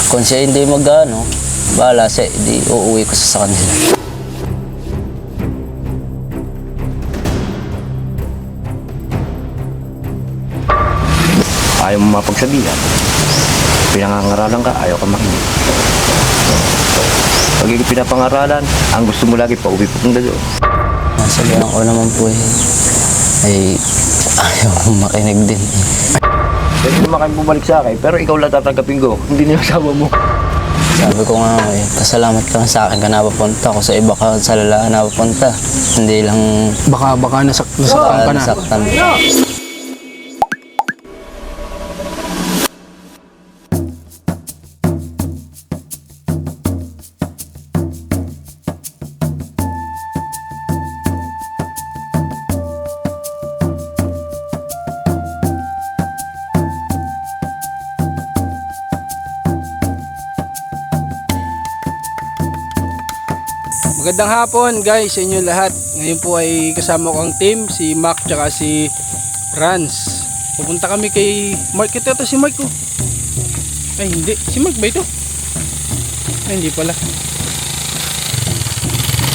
Kung siya hindi mag-ano, bahala siya, di uuwi ko sa kanila. Ayaw mo mapagsabihan. Pinangangaralan ka, ayaw ka makinig. Pag hindi pinapangaralan, ang gusto mo lagi pa uwi papunta doon. Masabihan ko naman po ay ayaw ko makinig din. Pwede naman kayo bumalik sa akin, pero ikaw lang tatanggapin ko, hindi na yung asawa mo. Sabi ko nga pasalamat ka sa akin ka napapunta. Kung sa iba ka sa lalaan napapunta, hindi lang Baka nasaktan ka na. nasaktan. Magandang hapon guys sa inyo lahat. Ngayon po ay kasama ko ang team, si Mac tsaka si Franz. Pupunta kami kay Mark. Ito si Mark ko. Ay hindi, si Mark ba ito? Ay hindi pala.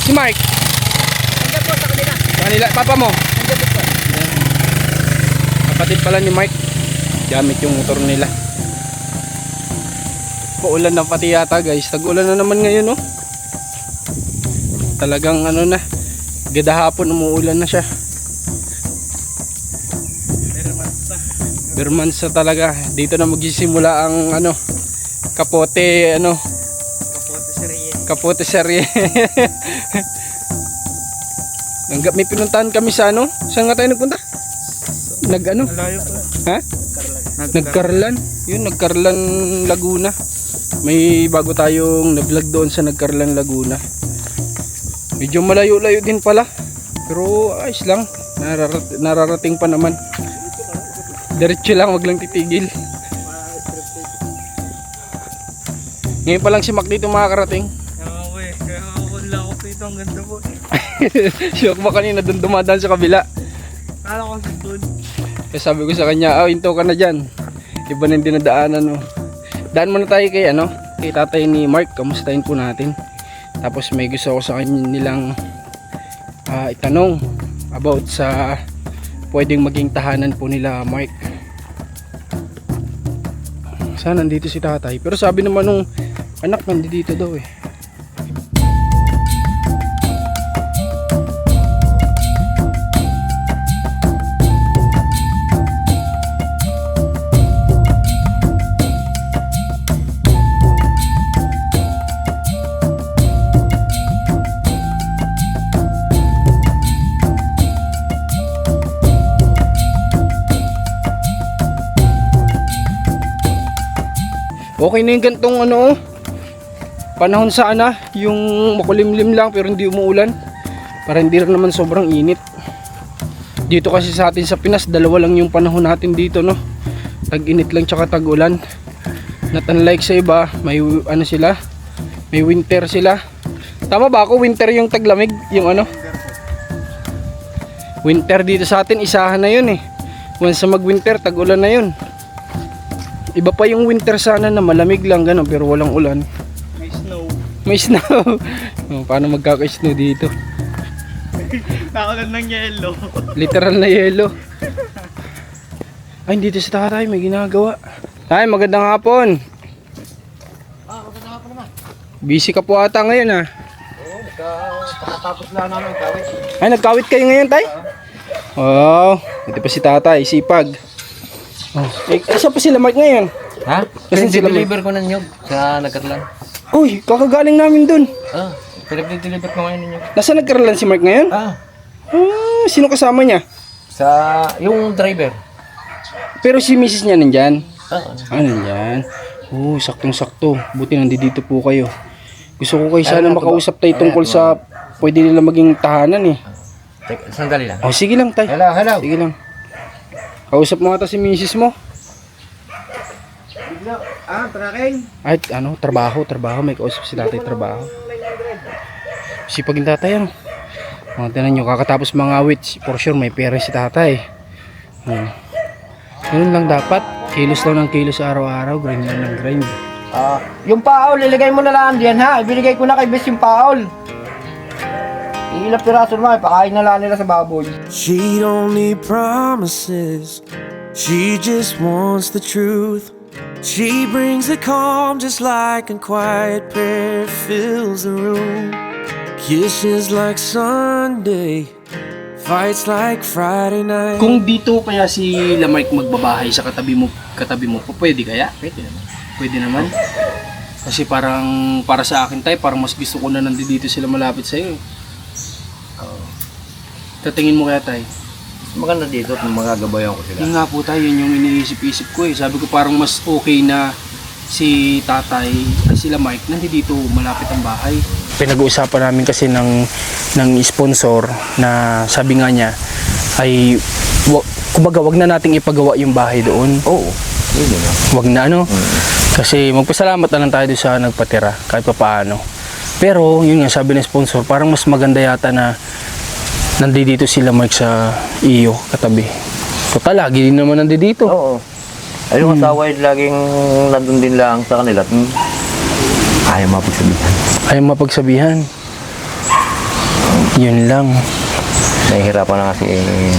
Si Mark. Nandiyan po sa kanila. Sa kanila, papa mo? Nandiyan po. Kapatid pala ni Mark. Gamit yung motor nila. Paulan na pati yata guys. Tag-ulan na naman ngayon no. Talagang ano na, gadahapon umuulan na siya. Bermansa talaga. Dito na magsisimula ang ano, kapote serye. May pinuntahan kami sa ano? Saan nga tayo nagpunta? Nag-ano? Malayo po. Ha? Nagkarlan. Yun, Nagkarlan Laguna. May bago tayong na-vlog doon sa Nagkarlan Laguna. Medyo malayo-layo din pala. Pero ayos lang. Nararating pa naman. Diretso lang, wag lang titigil. Ngayon pa lang si Mac dito makakarating. Kaya ako lang ako dito. Ang ganda po. Siyok ba kanina doon dumadaan sa kabila. Kala ko doon. Kaya sabi ko sa kanya, hinto ka na dyan. Iba na yung dinadaanan mo. Daan muna tayo kay kay tatay ni Mark. Kamustahin po natin. Tapos may gusto ko sa kanya nilang itanong about sa pwedeng maging tahanan po nila Mark. Sana nandito si tatay. Pero sabi naman nung anak nandito daw eh. Okay na yung gantong panahon sana, yung makulimlim lang pero hindi umuulan para hindi rin naman sobrang init. Dito kasi sa atin sa Pinas, dalawa lang yung panahon natin dito no. Tag-init lang tsaka tag-ulan. Not unlike sa iba, may sila, may winter sila. Tama ba ako? Winter yung taglamig, yung winter dito sa atin, isahan na yun eh. Once sa mag-winter, tag-ulan na yun. Iba pa yung winter sana na malamig lang gano'n pero walang ulan. May snow. May snow. Paano magkaka-snow dito? Nakulan ng yellow. Literal na yelo. Ay, dito sa tatay may ginagawa. Ay, magandang hapon. Magandang hapon naman. Busy ka po ata ngayon Oo, nakatapos lang namin kawit. Ay, nagkawit kayo ngayon tay? Oo, ito pa si tatay, sipag. Saan pa sila Mark ngayon? Ha? Kasi sila Pinag-deliver ko ng nyug sa Nagkarlan. Uy, kakagaling namin dun. Pinag-deliver ko ngayon ng nyug. Nasa Nagkarlan si Mark ngayon? Sino kasama niya? Sa yung driver. Pero si misis niya nandyan? Oo. Nandyan. Saktong-sakto. Buti nandito po kayo. Gusto ko kayo sana makausap tayo tungkol sa pwede nila maging tahanan eh. Sandali lang. Sige lang tay. Hello. Sige lang. Kausap mo ata si misis mo. Tracking. Ay, trabaho. May kausap si tatay, trabaho. Sipag yung tatay, Mga tinan nyo, kakatapos mga awit, for sure may pera si tatay. Ganun lang dapat. Kilos lang ng kilos araw-araw, grind lang ng grind. Yung paol, iligay mo na lang diyan ha. Ibinigay ko na kay Bes yung paol. Ilang piraso naman, pakain na lang nila sa baboy. She don't need promises, she just wants the truth. She brings the calm just like a quiet prayer fills the room. Kisses like Sunday, fights like Friday night. Kung dito kaya si Lamarck magbabahay sa katabi mo pwede kaya? Pwede naman. Kasi parang para sa akin tay, parang mas gusto ko na nandito sila malapit sa iyo. Tatingin mo kaya tay? Maganda dito at magagabayan ko sila. Yun nga po tayo, yun yung iniisip-isip ko eh. Sabi ko parang mas okay na si tatay at sila Mike nandito malapit ang bahay. Pinag-uusapan namin kasi ng sponsor na sabi nga niya ay kumbaga wag na nating ipagawa yung bahay doon. Oo, yun na. Wag na ano. Kasi magpasalamat na lang tayo doon sa nagpatira kahit pa paano. Pero yun nga sabi ng sponsor, parang mas maganda yata na nandito sila Mike sa iyo katabi. Total, lagi din naman nandito. Oo. Ay, yung asawa ay laging nandun din lang sa kanila. Ayaw mapagsabihan. Ayaw mapagsabihan. Yun lang. Nahihirapan na kasi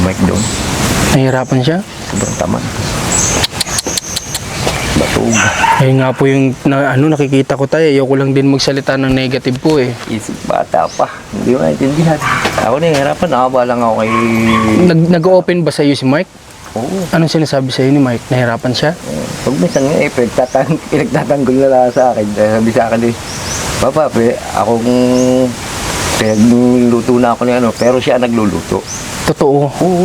Mike doon. Nahihirapan siya. Sobrang taman. Batog. Ayun nga po yung nakikita ko tayo. Ayoko lang din magsalita ng negative po eh. Isip bata pa. Hindi mo naintindihan. Ako nahihirapan. Nakaba lang ako kay... Nag-open ba sa iyo si Mike? Oo. Anong sinasabi sa iyo ni Mike? Nahihirapan siya? Pag minsan nga pinagtatanggol na lang sa akin. Sabi sa akin Papa, akong pinagluluto na ako ni ano. Pero siya ngluluto. Totoo.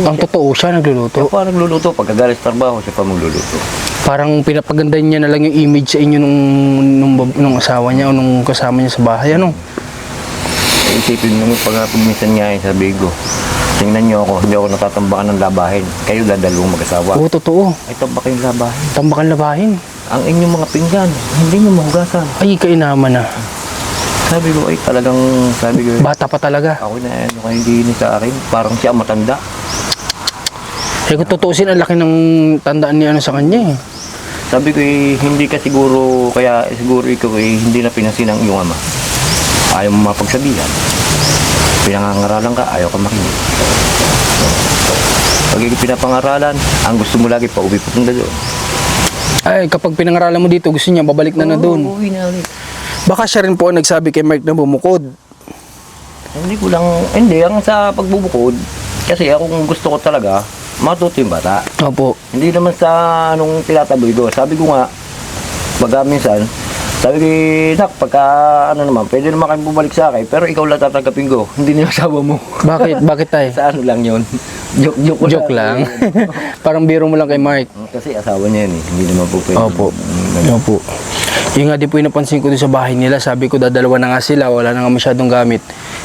Ang totoo siya nagluluto. Siya pa nagluluto. Pagkagalis trabaho, siya pa magluluto. Parang pinapaganda niya na lang yung image sa inyo nung asawa niya o nung kasama niya sa bahay. Ano? Isipin mo pag minsan nga sabi ko, tingnan niyo ako, hindi ako natatambakan ng labahin. Kayo dadalawang mag-asawa. Oo, totoo. Ay, tambak yung labahin. Tambakan labahin. Ang inyong mga pinggan, hindi niyo mahugasan. Ay, kainaman na. Sabi ko, ay talagang, sabi ko, Bata pa talaga. ako na ano kayo hindi sa akin. Parang siya matanda. Eh kung tutuusin, ang laki ng tandaan niya sa kanya eh. Sabi ko, hindi ka siguro, kaya siguro ikaw hindi na pinansin ang iyong ama. Ayaw mo mapagsabihan. Pinangangaralan ka, ayaw ka makinig. Pag pinapangaralan, ang gusto mo lagi pa uwi papunta doon. Ay, kapag pinangaralan mo dito, gusto niya babalik na doon. Uwi na ulit. Baka siya rin po ang nagsabi kay Mark na bumukod. Hindi ko lang, hindi, ang sa pagbubukod, kasi akong gusto ko talaga, matuto yung bata. Opo. Hindi naman sa anong tinataboy ko. Sabi ko nga, baga minsan, sabi ko, nak, pagka ano naman, pwede naman kayo bumalik sa akin, pero ikaw lang tatanggapin ko, hindi na yung asawa mo. Bakit? Bakit tayo? Sa ano lang yun? Joke Joke lang. Parang biro mo lang kay Mark. Kasi asawa niya yun eh, hindi naman po pwede. Opo. Opo. Yung nga din po yung napansin ko doon sa bahay nila, sabi ko dadalawa na nga sila, wala na nga masyadong gamit.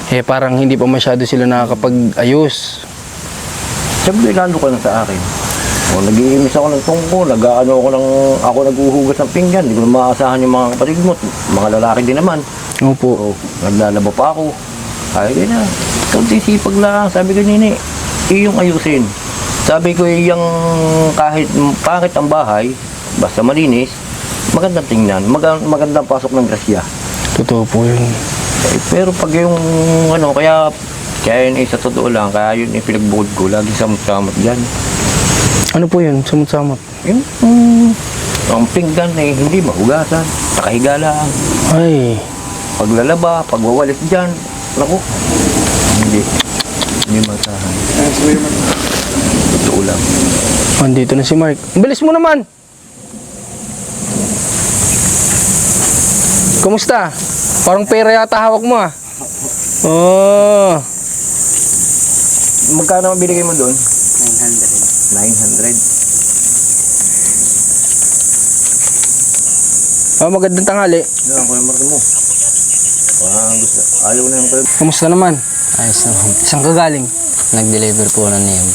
Eh parang hindi pa masyado sila nakakapag-ayos. Sabi ko, lalo ka na sa akin. O, nag-iimis ako ng tungko, ako naghuhugas ng pinggan, hindi ko na maasahan yung mga kapatid mo, mga lalaki din naman. Opo. O, naglalaba pa ako. Ay, na, kaunti sipag lang. Sabi ko, Nini, iyong ayusin. Sabi ko, yung kahit pangit ang bahay, basta malinis, magandang tingnan, magandang pasok ng grasya. Totoo po yun. Eh, pero pag yung ano, kaya yun sa totoo lang, kaya yun yung pinagbukod ko, lagi samot-samot dyan. Ano po yun? Samot-samot. Yung ang pinggan eh, hindi mahugasan, nakahiga lang. Ay. Paglalaba, pagwawalis dyan, naku, hindi masahan. Totoo lang. Andito na si Mark. Bilis mo naman! Kumusta? Parang pera yata hawak mo ah. Oh. Magkano ang binigay mo doon? 900. Magandang tanghali. Ano ang kuya mo? Gusto. Ayaw na yung kuya. Kumusta naman? Ayos naman. Saan ka galing? Nag-deliver po ng niyog.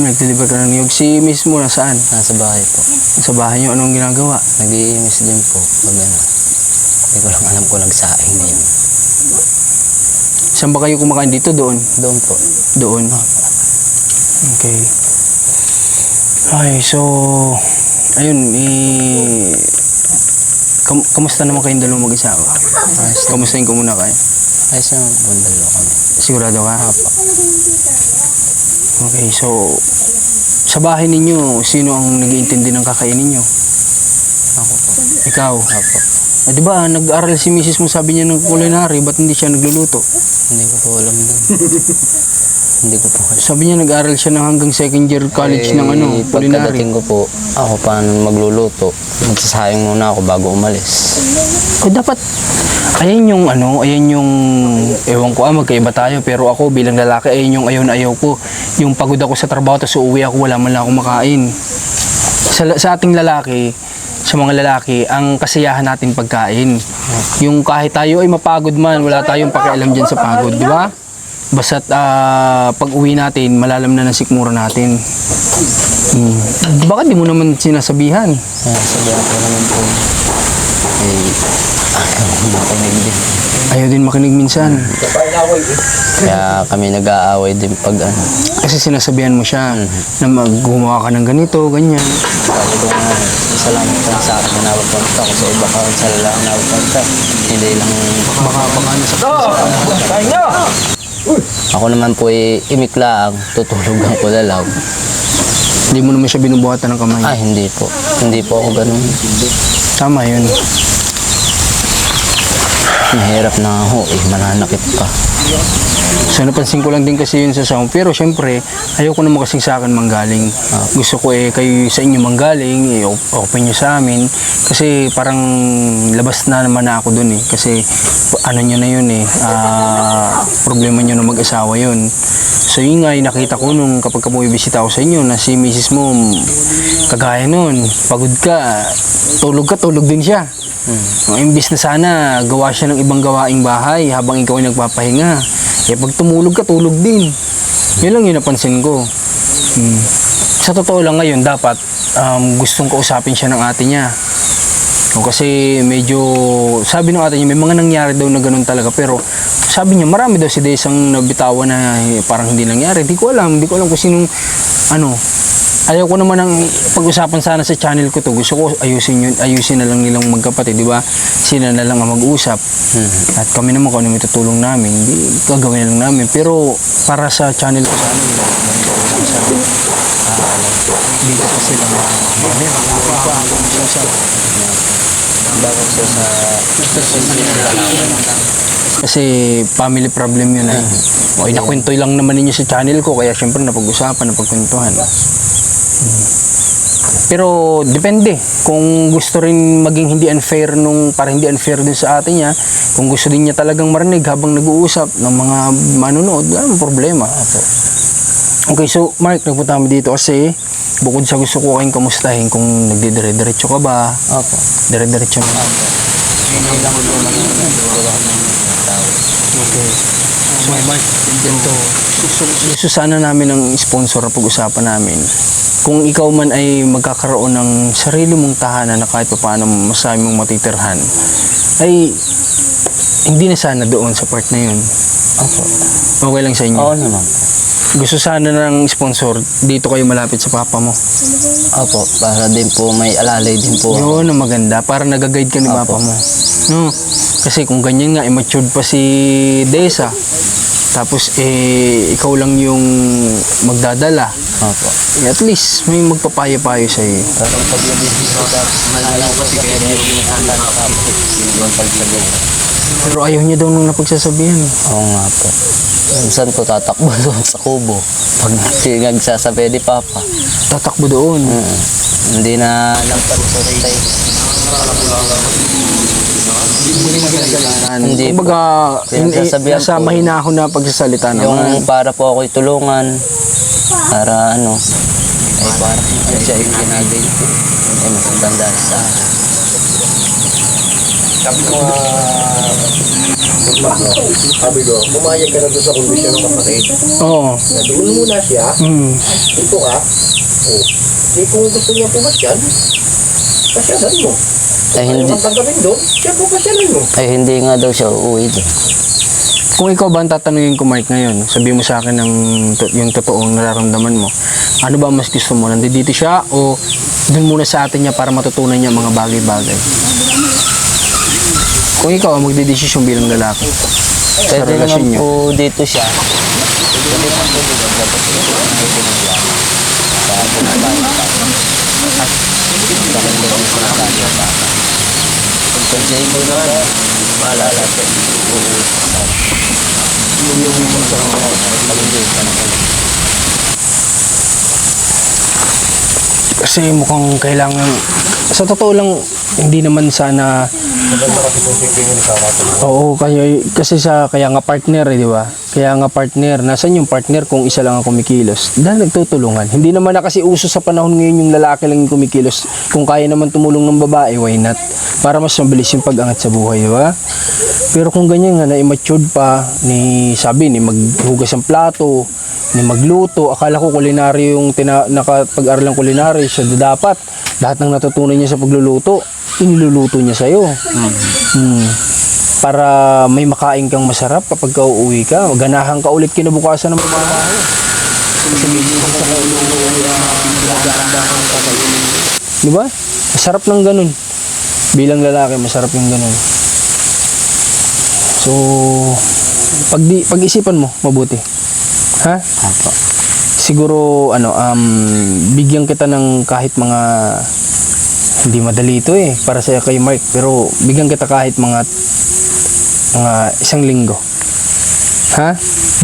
Nag-deliver ka ng niyog. Si miss mo nasaan? Nasa bahay po. Sa bahay niyo, anong ginagawa? Nag-iimis din po. Pag ano. Hindi ko lang alam kung nagsaing na yun. Saan ba kayo kumakain dito? Doon? Doon po. Doon. Okay. Ay, so ayun, Kamusta naman kayong dalawang mag-asawa? Kamustahin ko muna kayo. Ayos naman po ang dalawa kami. Sigurado ka? Okay, so sa bahay ninyo, sino ang nag-iintindi ng kakainin nyo? Ako po. Ikaw? Apo. Di ba, nag-aral si misis mo, sabi niya ng culinary, ba't hindi siya nagluluto? Hindi ko po alam doon. Hindi ko po alam. Sabi niya nag-aral siya ng hanggang second year college ng culinary. Pagkadating ko po, ako pa magluluto. Magsasayang muna ako bago umalis. O dapat, ayan yung ewan ko magkaiba tayo, pero ako bilang lalaki, ayan yung ayaw na ayaw ko. Yung pagod ako sa trabaho, tapos uuwi ako, wala man lang ako makain. Sa ating lalaki, sa mga lalaki, ang kasiyahan natin pagkain. Yung kahit tayo ay mapagod man, wala tayong pakialam dyan sa pagod, di ba? Basta't pag uwi natin, malalam na ng sikmura natin. Bakit di mo naman sinasabihan? Sabihan ko naman po. Makinig din. Ayaw din makinig minsan. Kaya kami nag-aaway din pag ano. Kasi sinasabihan mo siya na gumawa ka ng ganito, ganyan. Sabi ko nga, salamat ka sa akin na napapunta ko sa iba ka sa lalaki na napapunta. Hindi lang Baka ano sa ako naman po imikla ang tutulog ang kulalaw. Hindi mo naman siya binubuhatan ng kamay. Hindi po. Hindi po ako ganun. Tama yun. Mahirap na ako mananakit pa. So napansin ko lang din kasi yun sa sound. Pero syempre, ayoko naman kasing sa akin manggaling. Gusto ko kayo sa inyo manggaling, open nyo sa amin. Kasi parang labas na naman ako dun eh. Kasi ano nyo na yun problema nyo na mag-asawa yun. So yun nga, nakita ko nung kapag bumibisita ako sa inyo na si misis mo, kagaya nun, pagod ka, tulog din siya. Imbis na sana gawa siya ng ibang gawaing bahay habang ikaw ay nagpapahinga, pag tumulog ka, tulog din. Yun lang yung napansin ko. Sa totoo lang ngayon, dapat gustong kausapin siya ng ate niya. Kasi medyo, sabi ng ate niya, may mga nangyari daw na ganun talaga. Pero sabi niya, marami daw si Desang nabitawan na parang hindi nangyari. Hindi ko alam kung sinong, ayaw ko naman ang pag-usapan sana sa channel ko to. Gusto ko ayusin na lang nilang magkapatid, di ba? Sila na lang ang mag-usap. At kami naman kung ano may tutulong namin, gagawin na lang namin. Pero para sa channel ko sana, dito pa sila kasi family problem yun nakwento lang naman ninyo sa channel ko, kaya syempre napag-usapan, napagkwentuhan. Pero depende kung gusto rin maging hindi unfair para hindi unfair din sa atin niya. Kung gusto din niya talagang marinig habang nag-uusap ng mga manonood, wala problema. Okay, so Mark, nagpunta kami dito kasi bukod sa gusto ko kayong kamustahin kung nagdidire-diretso ka ba. Opo. Dire-diretso na. Okay. So Mark, ganito. Gusto sana namin ng sponsor na pag-usapan namin. Kung ikaw man ay magkakaroon ng sarili mong tahanan na kahit paano masami mong matitirhan, ay hindi na sana doon sa part na yun. Opo. Okay lang sa inyo? Oo naman. Gusto sana ng sponsor, dito kayo malapit sa papa mo. Opo, para din po may alalay din po. Yun ang maganda, para nag-guide ka ni papa mo. No? Kasi kung ganyan nga, matured pa si Desa, tapos ikaw lang yung magdadala. Opo. At least may magpapayo-payo sa iyo. Pero pag malayo kasi kaya yung handa na kapit yung pagsabi. Pero ayaw niya daw nung napagsasabihan. Oo nga po. Minsan po tatakbo doon sa kubo. Pag nagsasabi ni Papa. Tatakbo doon. Hindi na lang pagsasabi. Hindi po. Kumbaga, Pinagsasabihan nasa po. mahinahon na pagsasalita naman. Yung para po ako'y tulungan. Para ay para siya yung ginagay ko. Ay maganda sa akin. Sabi ko, pumayag ka na doon sa kondisyon ng kapatid. Oo. Doon muna siya, ito ka, kung gusto niya pumasyan, pasyalan mo. Ay hindi, Tanggapin doon, siya pasyalan mo. ay hindi nga daw siya uuwi doon. Kung ikaw ba ang tatanungin ko, Mark, ngayon, sabi mo sa akin yung totoong nararamdaman mo, ano ba mas gusto mo? Nandito siya o doon muna sa atin niya para matutunan niya mga bagay-bagay? Kung ikaw ang magdedesisyon bilang lalaki. Sa Pwede relasyon naman niyo. po dito siya. Pwede mo naman. Maalala ko. Kasi mukhang kailangan, sa totoo lang, hindi naman sana. Oo, kaya nga partner di ba? Kaya nga partner, nasan yung partner kung isa lang ang kumikilos? Dahil nagtutulungan. Hindi naman na kasi uso sa panahon ngayon yung lalaki lang yung kumikilos. Kung kaya naman tumulong ng babae, why not? Para mas mabilis yung pag-angat sa buhay, di ba? Pero kung ganyan nga, na-matured pa, ni maghugas ng plato, ni magluto, akala ko kulinaryo yung nakapag-aralang kulinaryo, siya dapat. Lahat ng natutunan niya sa pagluluto, iniluluto niya sa'yo. Para may makain kang masarap kapag ka uuwi ka, ganahan ka ulit kinabukasan ng pamamahay. Di ba? Masarap ng ganun. Bilang lalaki, masarap yung ganun. So, pag-isipan mo mabuti. Ha? Apo. Siguro bigyan kita ng kahit mga, hindi madali ito para sa kay Mark, pero bigyan kita kahit mga isang linggo. Ha?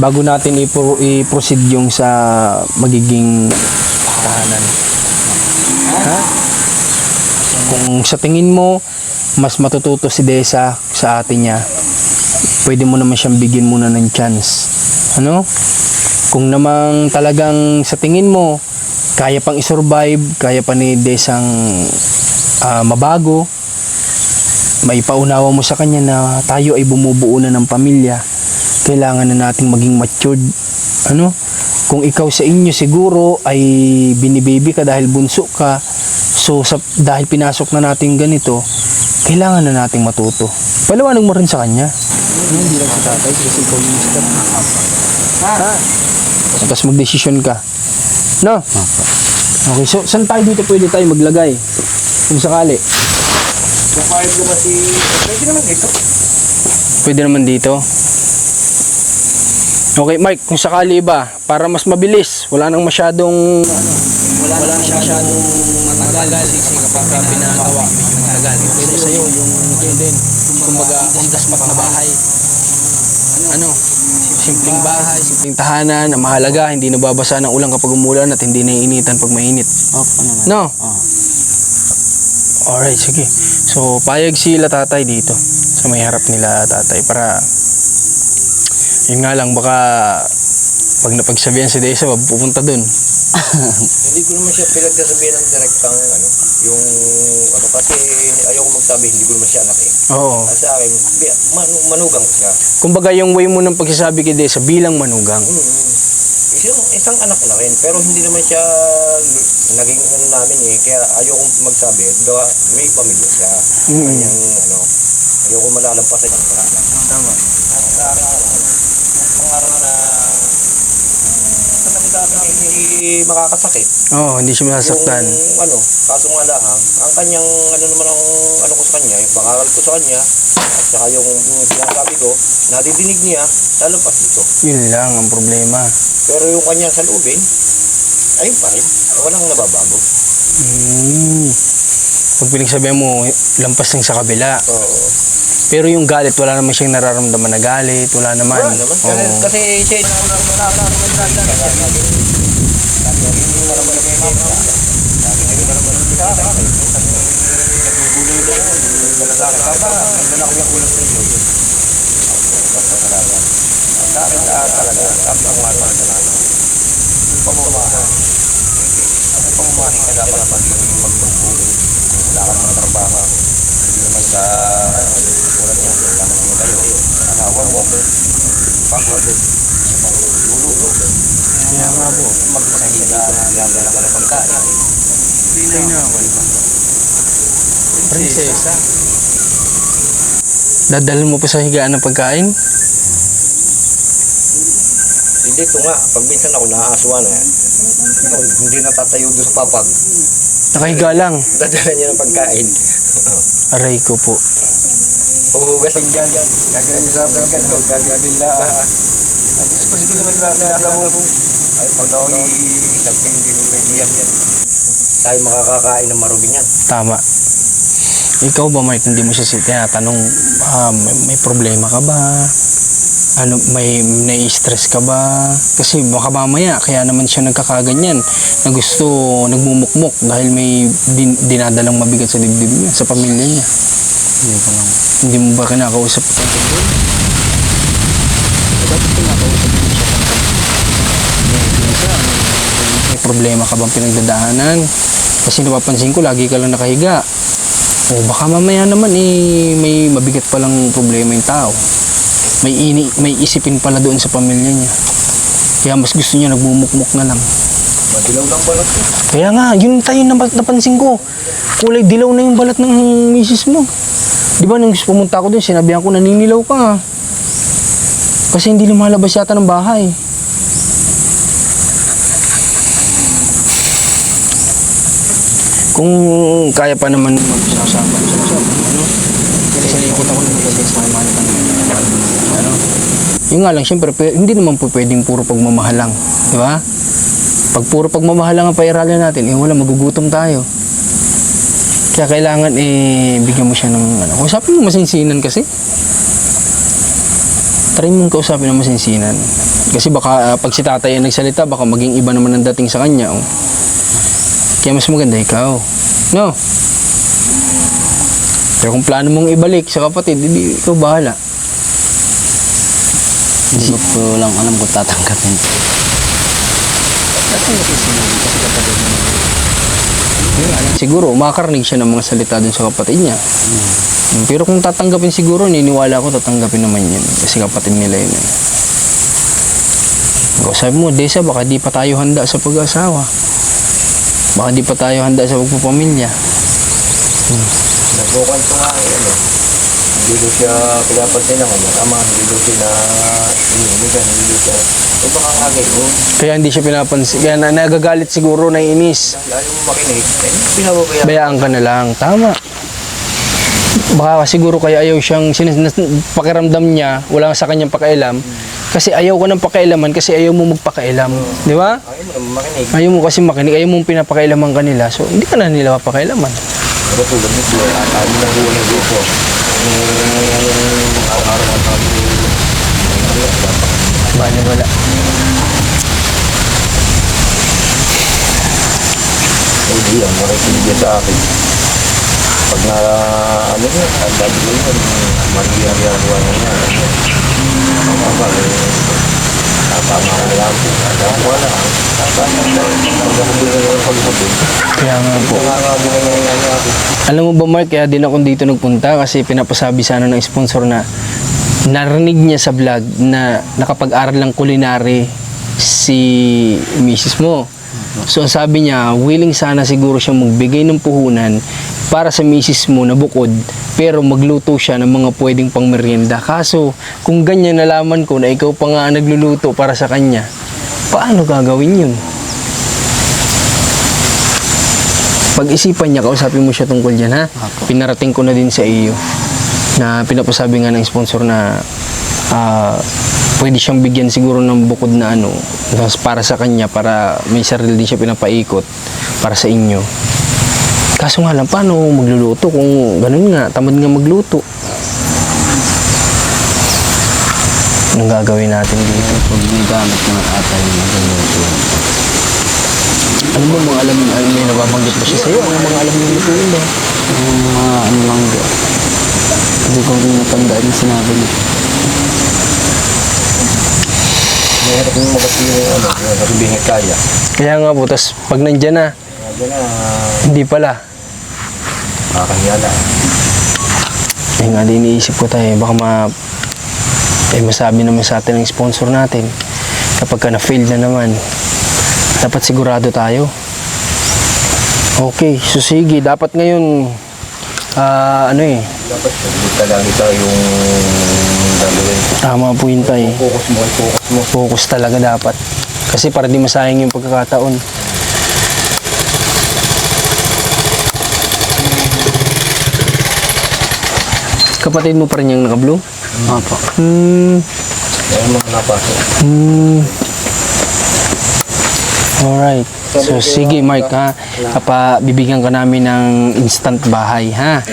Bago natin i-proceed yung sa magiging tahanan. Ha? Kung sa tingin mo mas matututo si Desa sa atin niya, pwede mo naman siyang bigyan muna ng chance. Ano? Kung namang talagang sa tingin mo kaya pang i-survive, kaya pa ni Desang mabago, maipaunawa mo sa kanya na tayo ay bumubuo na ng pamilya, kailangan na nating maging matured. Ano? Kung ikaw sa inyo siguro ay binibaby ka dahil bunso ka, so dahil pinasok na natin ganito, kailangan na nating matuto. Paliwanag mo rin sa kanya. Hindi lang si tatay, kasi ikaw yung step. Ha? Tapos magdesisyon ka. No? Okay, so saan tayo dito pwede tayo maglagay? Kung sakali. Pwede naman dito. Okay, Mike, kung sakali ba, para mas mabilis, wala nang masyadong matagal kasi kapag pinagawa yung matagal. Pwede sa'yo yung din, kumbaga, daspak na bahay. Ano? Simpleng bahay, simpleng tahanan, ang mahalaga, hindi nababasa ng ulan kapag umulan at hindi naiinitan pag mainit. Opo naman. No? Oo. Alright, sige. So, payag sila tatay dito sa may harap nila tatay para yun nga lang, baka pag napagsabihan si Desa, pupunta dun. Hindi ko naman siya pinagsasabihan ng direktang yung kasi ayoko magsabi, hindi ko naman siya anak Oo. Sa akin, manugang siya. Kumbaga yung way mo ng pagsasabi kay Desa bilang manugang. Isang anak na rin, pero hindi naman siya naging namin kaya ayoko magsabi, gawa may pamilya siya. Kanyang ayoko malalampasan yung pangalan. Tama. Hindi makakasakit. Oo, hindi siya masasaktan. Yung kaso nga lang, ang kanyang naman ang ko sa kanya, yung pangaral ko sa kanya, at saka yung sinasabi ko, nadidinig niya, lalabas dito. Yun lang ang problema. Pero yung kanyang salubin, ayun pa rin, walang nababago. Pag pinagsabihan mo, lampas lang sa kabila. Oo. Pero yung galit, wala naman siyang nararamdaman na galit, wala naman. Wala naman, Oo. kasi siya Prinsesa. Dadalhin mo pa sa higaan ng pagkain? hindi ito nga, pag minsan ako naaaswa na, hindi natatayo doon sa papag. Nakahiga lang. Dadala niya ng pagkain. Aray ko po. Hugasin dyan. Gagawin sa vlog yan. Gagawin la. Diyos ko, sige naman na mo. Ay, pag daw nagpindi ng medium yan. Tayo makakakain ng marugin yan. Tama. Ikaw ba, Mark, hindi mo siya tinatanong, may problema ka ba? Ano, may nai-stress ka ba? Kasi baka mamaya, kaya naman siya nagkakaganyan na gusto nagmumukmok dahil may dinadalang mabigat sa dibdib niya, sa pamilya niya. Hindi mo ba kinakausap ito? Dapat kinakausap mo siya. May problema ka bang pinagdadaanan? Kasi napapansin ko, lagi ka lang nakahiga. O baka mamaya naman may mabigat palang problema yung tao. May isipin pala doon sa pamilya niya. Kaya mas gusto niya nagmumukmok na lang. Madilaw lang balat ko. Kaya nga, yun tayo napansin ko. Kulay dilaw na yung balat ng misis mo. Di ba nung pumunta ako doon, sinabihan ko naninilaw ka. Kasi hindi lumalabas yata ng bahay. Kung kaya pa naman mag-usapan, ano? Kasi naikot ako ng kasi sa mga ano? Yung nga lang, syempre, hindi naman po pwedeng puro pagmamahal lang. Di ba? Pag puro pagmamahal lang ang pairalin natin, wala, magugutom tayo. Kaya kailangan, bigyan mo siya ng, ano, kausapin mo masinsinan kasi. Try mong kausapin ng masinsinan. Kasi baka, pag si tatay ay nagsalita, baka maging iba naman ang dating sa kanya, oh. Kaya mas maganda ikaw. No? Pero kung plano mong ibalik sa kapatid, hindi ikaw bahala. Hindi ko lang alam kung tatanggapin. Siguro, makakarinig siya ng mga salita dun sa kapatid niya. Pero kung tatanggapin siguro, niniwala ko tatanggapin naman yun. Kasi kapatid nila yun. Sabi mo, Desa, baka di pa tayo handa sa pag-asawa. Baka di pa tayo handa sa pagpapamilya. Nagbukan ko nga ano. Hindi ko siya pinapansin ng ano. Ama, hindi ko siya na inimigan. Hindi ko siya. O baka kagay ko. Kaya hindi siya pinapansin. Kaya nagagalit siguro, naiinis. Ayaw mo makinig. Pinapapaya. Bayaan ka na lang. Tama. Baka siguro kaya ayaw siyang pakiramdam niya, wala sa kanyang pakialam. Kasi ayaw ko ng pakialaman kasi ayaw mo magpakialam. Di ba? Ayaw mo makinig. Ayaw mo kasi makinig, ayaw mong pinapakailaman kanila. So, hindi ka na nila mapakailaman. Pero tulad nito, tayo na huwag dito. Araw-araw na tayo. Bale, wala. Hindi yan, makikinig yan sa akin. Pag na, ano yun, ang dami ko yun, mariyang-yang-yang na yan. Tama ko lang po. Tama ko lang. Kaya nga po. Alam mo ba, Mark, kaya din ako dito nagpunta kasi pinapasabi sana ng sponsor na narinig niya sa vlog na nakapag-aral ng culinary si misis mo. So ang sabi niya, willing sana siguro siya magbigay ng puhunan para sa misis mo na bukod, pero magluto siya ng mga pwedeng pang merienda. Kaso, kung ganyan nalaman ko na ikaw pa nga nagluluto para sa kanya, paano gagawin yun? Pag-isipan niya, kausapin mo siya tungkol dyan, ha? Pinarating ko na din sa iyo na pinapasabi nga ng sponsor na pwede siyang bigyan siguro ng bukod na ano para sa kanya, para may sarili din siya pinapaikot para sa inyo. Kaso nga lang, paano magluluto kung ganun nga, tamad nga magluto? Anong gagawin natin dito? Pag may gamit ng atay na magluluto. Ano ba mga alam may nababanggit ba siya sa'yo? Ano mga alam yung lutuin ba? Ano lang ba? Hindi ko rin natandaan yung sinabi niya. Mayroon kong magkasino yung ano, yung kaya. Kaya nga po, tas pag nandyan na, Diyan na, hindi pala. makakanyala. Eh nga, di iniisip ko tayo, baka masabi naman sa atin ng sponsor natin, kapag ka na-fail na naman, dapat sigurado tayo. Okay, so sige, dapat ngayon, Dapat hindi lang ito yung gagawin. tama po yun tayo. Focus mo. Focus talaga dapat. Kasi para di masayang yung pagkakataon. Kapatid mo pa rin yung naka-blue? Opo. Yan mga napasok. Alright. So, sige, Mark, ha? Bibigyan ka namin ng instant bahay, ha?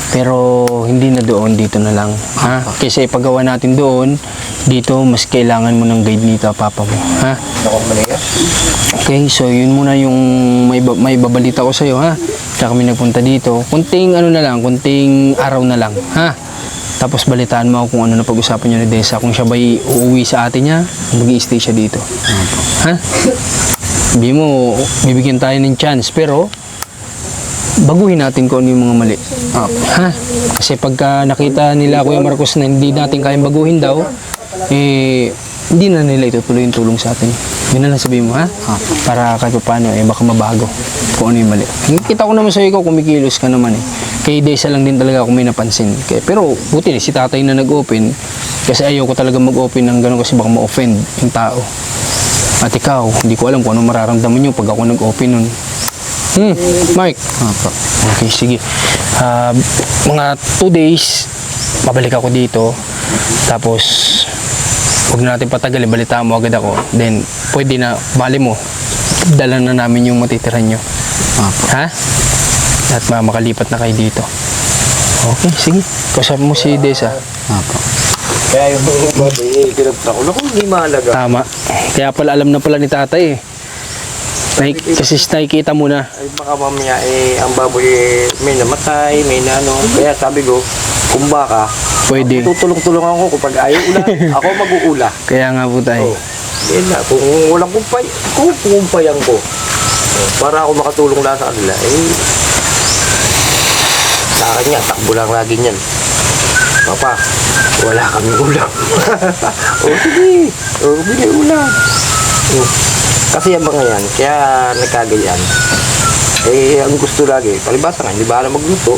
Pero, hindi na doon, dito na lang, ha? Kasi paggawa natin doon, dito, mas kailangan mo ng guide nito, papa mo, ha? Okay, so, yun muna yung may babalita ko sa'yo, ha? Kaya kami nagpunta dito. Kunting kunting araw na lang, ha? Tapos balitaan mo ako kung ano na pag-usapan niyo ni Desa. Kung siya ba'y uuwi sa atin niya, mag-i-stay siya dito. Ha? Sabi mo, bibigyan tayo ng chance, pero baguhin natin kung ano yung mga mali. Ha? Kasi pagka nakita nila Kuya Marcos na hindi natin kayang baguhin daw, hindi na nila itutuloy yung tulong sa atin. Yun na lang sabihin mo, ha? Para kahit pa paano, baka mabago kung ano yung mali. Kita ko naman sa'yo, ikaw kumikilos ka naman eh. Kay Desa lang din talaga ako may napansin. Pero buti si tatay na nag-open, kasi ayoko talaga mag-open ng gano'n kasi baka ma-offend yung tao. At ikaw, hindi ko alam kung ano mararamdaman nyo pag ako nag-open nun. Mike. Okay, sige. Mga 2 days, babalik ako dito. Tapos, huwag na natin patagalin, balita mo agad ako. Then, pwede na, bali mo, dala na namin yung matitiran nyo. Ha? At makalipat na kayo dito. Okay, sige. Kasama mo si Desa. Kaya yung mga babae, pinagtakol ako, hindi mahalaga. Tama. Kaya pala alam na pala ni tatay eh. Kasi nakikita mo na. Ay baka mamaya ang baboy may namatay, may nano. Kaya sabi ko, kung baka, Pwede. tutulong-tulong ako kapag ayaw ulan, ako mag-uula. Kaya nga po tayo. Yan na, kung walang kumpay, kumpayan ko. Para ako makatulong lang sa kanila. Sa akin nga, takbo lang lagi niyan. Papa, wala kami ulam. Sige, bili ulam. Kasi yung mga yan, kaya nagkagayan. Ang gusto lagi, palibasa nga, hindi ba alam magluto?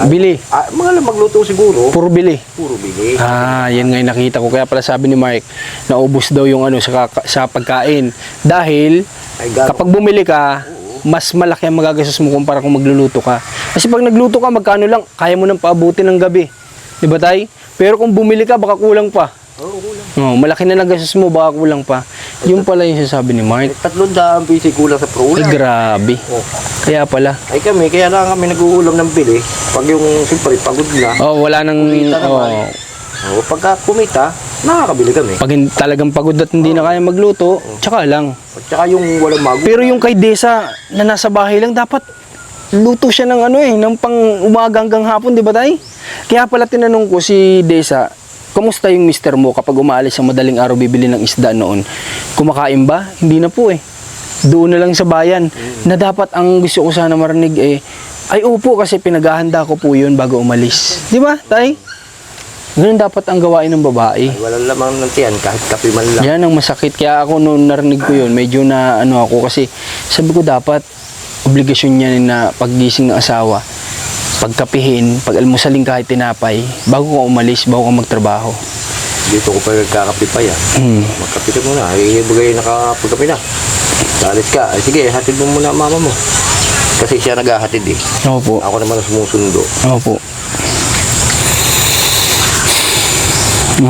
Bili. Mga alam magluto siguro. Puro bili. Puro bili. Yan nga yung nakita ko. Kaya pala sabi ni Mark, naubos daw yung sa pagkain. Dahil, kapag bumili ka, mas malaki ang magagastos mo kumpara kung magluluto ka. Kasi pag nagluto ka, magkano lang, kaya mo nang paabutin ng gabi. Diba tay? Pero kung bumili ka, baka kulang pa. Oo, kulang. Malaki na nagastos mo, baka kulang pa. Yung pala yung sasabi ni Mark. 300 busy kulang sa pro. Ay, grabe. Kaya pala. Ay kami, kaya lang kami nag-uulam ng bili. Pag yung siyempre pagod na. Wala nang... Kumita naman. Pagka kumita, nakakabili kami. Pag talagang pagod at hindi na kaya magluto, tsaka lang. At saka yung walang mago. Pero yung kay Desa na nasa bahay lang, dapat luto siya ng ng pang umaga hanggang hapon, di ba tay? Kaya pala tinanong ko si Desa, kamusta yung mister mo kapag umaalis sa madaling araw bibili ng isda noon? Kumakain ba? Hindi na po eh. Doon na lang sa bayan. Na dapat ang gusto ko sana marinig ay upo kasi pinaghahanda ko po yun bago umalis. Di ba tay? Ganun dapat ang gawain ng babae. Ay, walang lamang ng tiyan, kahit kape man lang. Yan ang masakit. Kaya ako noon narinig ko yun, medyo na ako kasi sabi ko dapat obligasyon niya na paggising ng asawa, pagkapihin, pag-almusalin kahit tinapay, bago ka umalis, bago ka magtrabaho. Dito ko pa nagkakape pa yan. Magkape ka muna. Ay, bagay nakapagkape na. Salit ka. Ay, sige, hatid mo muna mama mo. Kasi siya naghahatid eh. Opo. Ako naman ang sumusundo. Opo.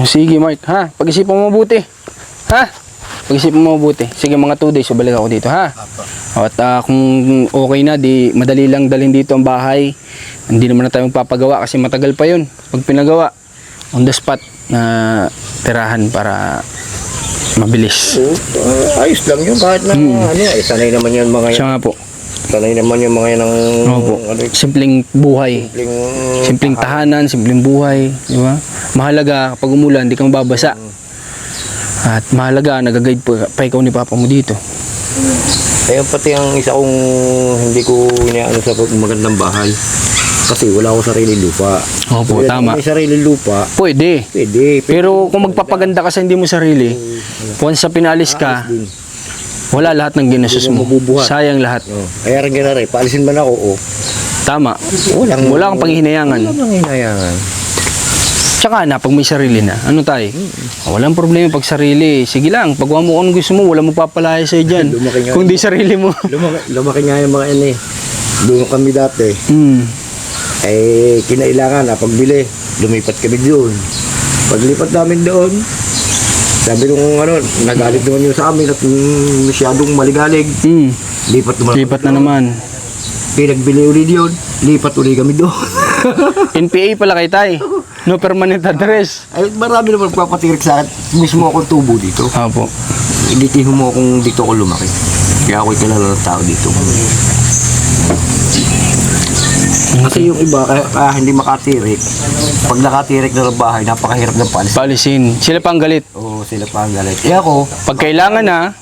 Sige Mark, ha? Pag-isipan mo mabuti. Ha? Pag-isipan mo mabuti. Sige, mga 2 days, balik ako dito, ha? At kung okay na, di madali lang dalhin dito ang bahay. Hindi naman na tayo magpapagawa kasi matagal pa yun. Pag pinagawa, on the spot na tirahan para mabilis. Ayos lang yun kahit na sanay naman yan mga yan. Siya nga po. Sanay naman yung mga yan ng Simpleng buhay. Simpleng tahanan, simpleng buhay, di ba? Mahalaga kapag umulan, di ka mababasa. At mahalaga, nag-guide pa ikaw ni papa mo dito. Ayun pati ang isa kong hindi ko inaano sa magandang bahay. Kasi wala akong sarili lupa. Opo, Kaya tama. kung may sarili lupa, Pwede. pwede. Pero kung magpapaganda ka sa hindi mo sarili, once sa pinalis ka, wala lahat ng ginastos mo. Mabubuhat. Sayang lahat. Kaya rin ginari, paalisin man ako, Tama. Walang- Wala kang panghihinayangan. Walang hinayangan. Tsaka na, pag may sarili na, ano tayo? Walang problema pag sarili. Sige lang, pag mo kung gusto mo, wala mo papalaya sa'yo dyan. Lumaki nga. Kung di sarili mo. Lumaki nga yung mga yan eh. Doon kami dati. Kinailangan na pagbili. lumipat kami doon. Paglipat namin doon, sabi nung nagalit naman yun sa amin at masyadong maligalig. Lipat naman. Lipat na naman. Pinagbili ulit yun, lipat ulit kami doon. NPA pala kay Tay. No permanent address. Ay, marami naman papatirik sa akin. Mismo akong tubo dito. Opo. Hindi mo kung dito ako lumaki. Kaya ako'y kilala ng tao dito. Kasi yung iba, kaya hindi makatirik. Pag nakatirik na ng bahay, napakahirap ng palis. Palisin. Sila pang galit. Oo, sila pa ang galit. Eh ako, Pag kailangan na,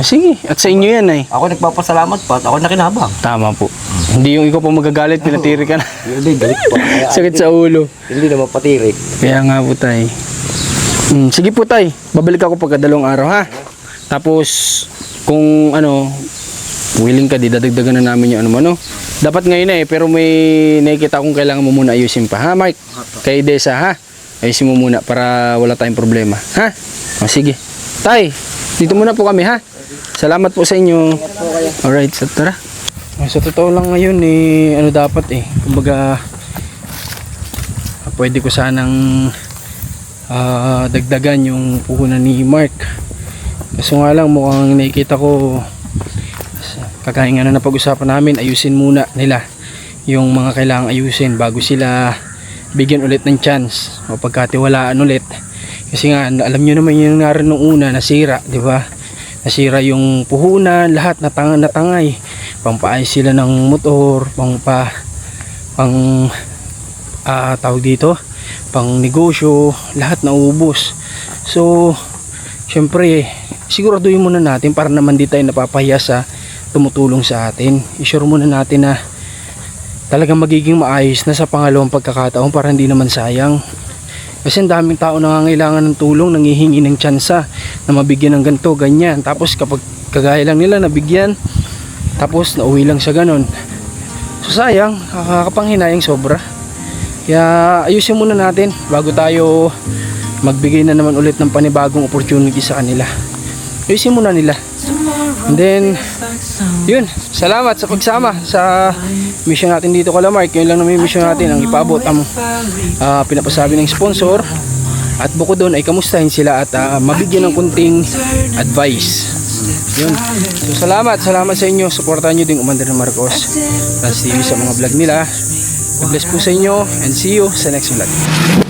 sige. At sa inyo yan ay. ako nagpapasalamat pa at ako nakinabang. Tama po. Hindi yung ikaw pa magagalit, pinatiri ka na. Hindi, galit pa. Kaya, Sakit sa ulo. Hindi naman patirik. Kaya nga po Tay. Sige po Tay, babalik ako pagka 2 araw ha. Tapos kung willing ka, dadagdagan na namin yung Dapat ngayon na pero may nakikita kong kailangan mo muna ayusin pa ha Mike. Kay Desa ha. Ayusin mo muna para wala tayong problema. Ha? Sige. Tay, dito muna po kami ha. Salamat po sa inyo. Alright, so tara. Sa totoo lang ngayon dapat kumbaga pwede ko sanang dagdagan yung puhunan ni Mark. Kaso nga lang mukhang nakikita ko kagaya nga na napag-usapan namin, ayusin muna nila yung mga kailangang ayusin bago sila bigyan ulit ng chance o pagkatiwalaan ulit. Kasi nga alam nyo naman yung nangyari nung una, nasira, di ba? Nasira yung puhunan, lahat natangay. Pampaayos sila ng motor, tawag dito, pang negosyo, lahat naubos. So, syempre, siguraduhin muna natin para naman di tayo napapahiya sa tumutulong sa atin. I-sure muna natin na talagang magiging maayos na sa pangalawang pagkakataon para hindi naman sayang. Kasi ang daming tao nangangailangan ng tulong, nangihingi ng tsansa na mabigyan ng ganito, ganyan. Tapos kapag kagaya lang nila nabigyan, tapos nauwi lang sa ganon. So sayang, kakapanghinayang sobra. Kaya ayusin muna natin bago tayo magbigay na naman ulit ng panibagong opportunity sa kanila. Ayusin muna nila. And then, yun, salamat sa pagsama sa mission natin dito kala Mark. Yun lang naman yung mission natin, ang ipaabot ang pinapasabi ng sponsor. At bukod doon ay kamustahin sila at mabigyan ng kunting advice. Yun. So salamat sa inyo. Suportahan nyo din Commander Marcos Trans TV sa mga vlog nila. God bless po sa inyo and see you sa next vlog.